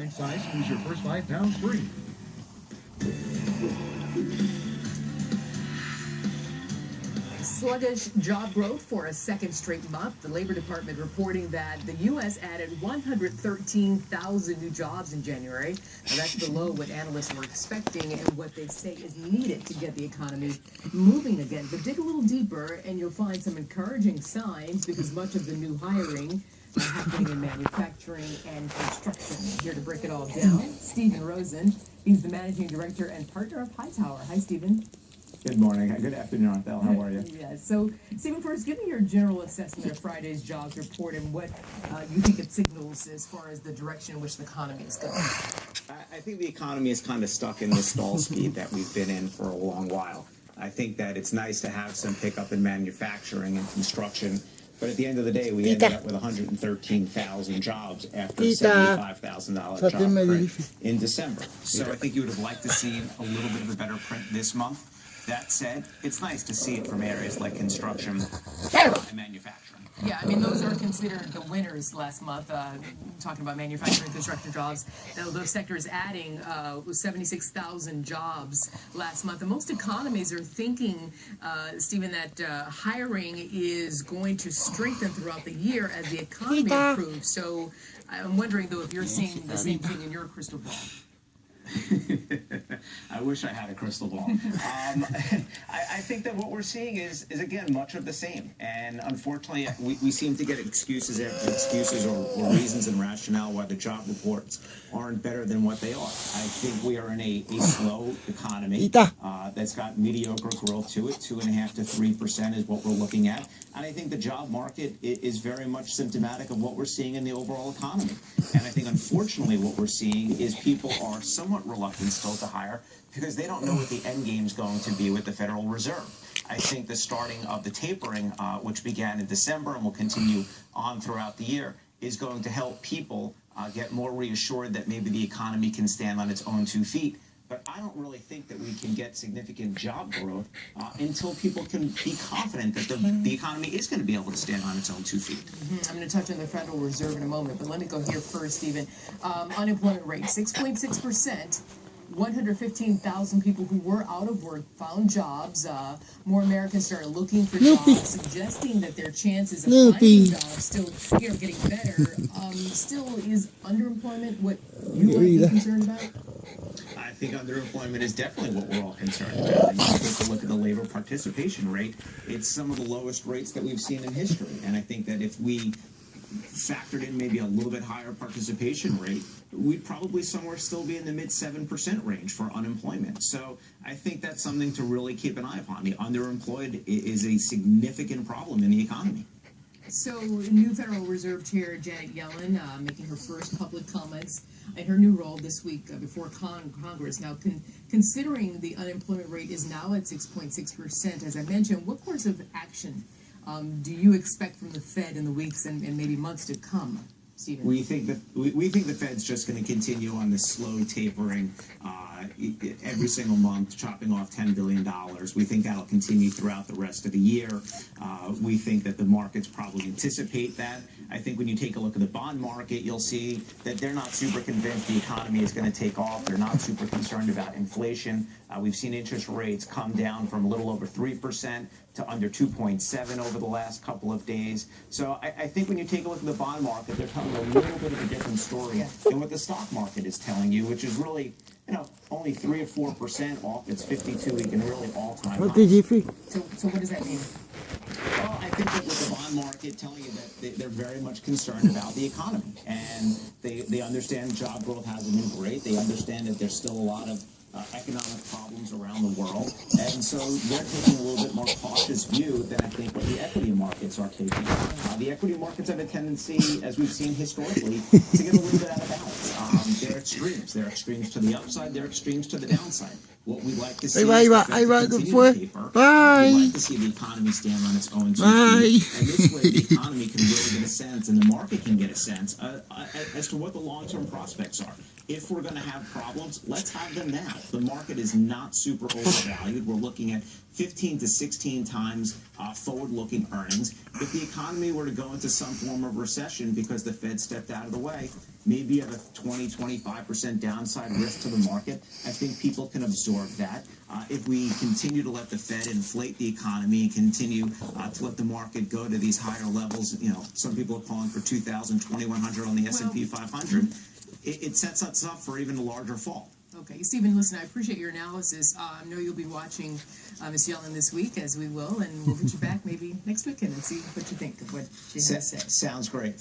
Size, use your first £5 free. Sluggish job growth for a second straight month. The Labor Department reporting that the U.S. added 113,000 new jobs in January. Now, that's below what analysts were expecting and what they say is needed to get the economy moving again. But dig a little deeper and you'll find some encouraging signs because much of the new hiring happening in manufacturing and construction. Here to break it all down, Stephen Rosen. He's the managing director and partner of Hightower. Hi, Stephen. Good morning. Good afternoon, Arthel. How are you? Yeah. So, Stephen, first, give me your general assessment of Friday's jobs report and what you think it signals as far as the direction in which the economy is going. I think the economy is kind of stuck in the stall speed that we've been in for a long while. I think that it's nice to have some pickup in manufacturing and construction, but at the end of the day, we ended up with 113,000 jobs after a $75,000 job print in December. So I think you would have liked to see a little bit of a better print this month. That said, it's nice to see it from areas like construction and manufacturing. Yeah, I mean, those are considered the winners last month, talking about manufacturing and construction jobs. Those sectors adding 76,000 jobs last month. And most economies are thinking, Stephen, that hiring is going to strengthen throughout the year as the economy improves. So I'm wondering, though, if you're seeing the same thing in your crystal ball. I wish I had a crystal ball. I think that what we're seeing is again, much of the same. And unfortunately, we seem to get excuses after excuses or reasons and rationale why the job reports aren't better than what they are. I think we are in a slow economy that's got mediocre growth to it. 2.5% to 3% is what we're looking at. And I think the job market is very much symptomatic of what we're seeing in the overall economy. And I think, unfortunately, what we're seeing is people are somewhat reluctant still to hire because they don't know what the end game is going to be with the Federal Reserve. I think the starting of the tapering, which began in December and will continue on throughout the year, is going to help people get more reassured that maybe the economy can stand on its own 2 feet. But I don't really think that we can get significant job growth until people can be confident that the economy is going to be able to stand on its own 2 feet. I'm going to touch on the Federal Reserve in a moment, but let me go here first, Stephen. Unemployment rate, 6.6%. 115,000 people who were out of work found jobs. More Americans started looking for jobs, suggesting that their chances of finding jobs still, getting better. Still, is underemployment what you might be concerned about? I think underemployment is definitely what we're all concerned about. And you take a look at the labor participation rate, it's some of the lowest rates that we've seen in history. And I think that if we factored in maybe a little bit higher participation rate, we'd probably somewhere still be in the mid 7% range for unemployment. So I think that's something to really keep an eye upon. The underemployed is a significant problem in the economy. So, new Federal Reserve Chair Janet Yellen making her first public comments in her new role this week before Congress. Now, considering the unemployment rate is now at 6.6%, as I mentioned, what course of action do you expect from the Fed in the weeks and maybe months to come, Stephen? We think the Fed's just going to continue on this slow tapering every single month, chopping off $10 billion. We think that'll continue throughout the rest of the year. We think that the markets probably anticipate that. I think when you take a look at the bond market, you'll see that they're not super convinced the economy is going to take off. They're not super concerned about inflation. We've seen interest rates come down from a little over 3% to under 2.7 over the last couple of days. So I think when you take a look at the bond market, they're telling a little bit of a different story than what the stock market is telling you, which is really, only 3 or 4% off its 52-week and really all-time high. So what does that mean? Well, I think that with the bond market telling you that they're very much concerned about the economy. And they understand job growth hasn't been great. They understand that there's still a lot of economic problems around the world. And so they're taking a little bit more cautious view than I think what the equity markets are taking. The equity markets have a tendency, as we've seen historically, to get a little bit out of balance. They're extremes. They're extremes to the upside. They're extremes to the downside. What we'd like to see is the Fed continue to taper. We'd like to see the economy stand on its own 2 feet. And this way the economy can really get a sense and the market can get a sense as to what the long-term prospects are. If we're going to have problems, let's have them now. The market is not super overvalued. We're looking at 15 to 16 times forward-looking earnings. If the economy were to go into some form of recession because the Fed stepped out of the way, maybe at a 20-25% downside risk to the market. I think people can absorb that. If we continue to let the Fed inflate the economy and continue to let the market go to these higher levels, you know, some people are calling for 2,000, 2,100 on the S&P 500, it sets us up for even a larger fall. Okay, Stephen, listen, I appreciate your analysis. I know you'll be watching Ms. Yellen this week, as we will, and we'll get you back maybe next weekend and see what you think of what she has to say. Sounds great.